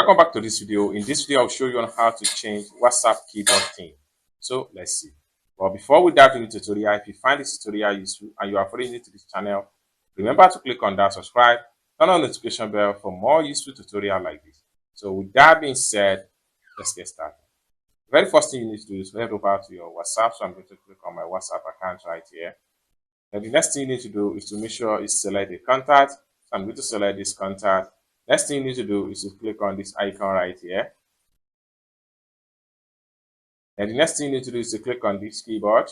Welcome back to this video. In this video, I'll show you on how to change WhatsApp keyboard theme. So let's see. But before we dive into the tutorial, if you find this tutorial useful and you are already new to this channel, remember to click on that subscribe, turn on the notification bell for more useful tutorials like this. So with that being said, let's get started. The very first thing you need to do is head over to your WhatsApp. So I'm going to click on my WhatsApp account right here. Then the next thing you need to do is to make sure you select a contact. So I'm going to select this contact. Next thing you need to do is to click on this icon right here. And the next thing you need to do is to click on this keyboard.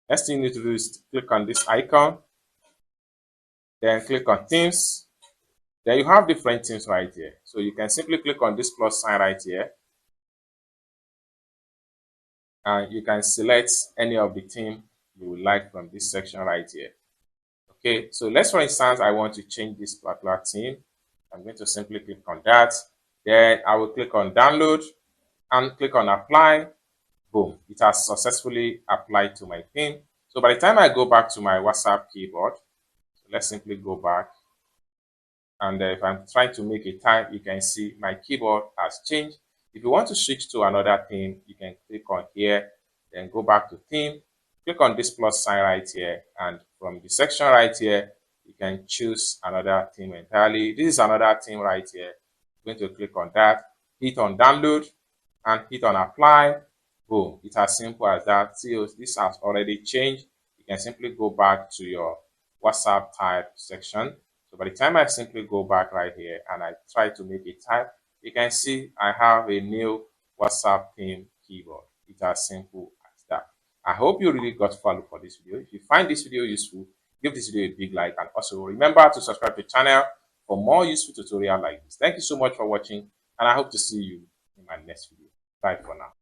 Next thing you need to do is to click on this icon. Then click on themes. Then you have different themes right here. So you can simply click on this plus sign right here. And you can select any of the theme you would like from this section right here. Okay, so let's, for instance, I want to change this particular theme. I'm going to simply click on that. Then I will click on download and click on apply. Boom, it has successfully applied to my theme. So by the time I go back to my WhatsApp keyboard, so let's simply go back. And if I'm trying to make a type, you can see my keyboard has changed. If you want to switch to another theme, you can click on here, then go back to theme. Click on this plus sign right here, and from the section right here, you can choose another theme entirely. This is another theme right here. I'm going to click on that, hit on download, and hit on apply. Boom, it's as simple as that. See, this has already changed. You can simply go back to your WhatsApp type section. So by the time I simply go back right here and I try to make a type, you can see I have a new WhatsApp theme keyboard. It's as simple as that. I hope you really got value for this video. If you find this video useful, give this video a big like, and also remember to subscribe to the channel for more useful tutorials like this. Thank you so much for watching, and I hope to see you in my next video. Bye for now.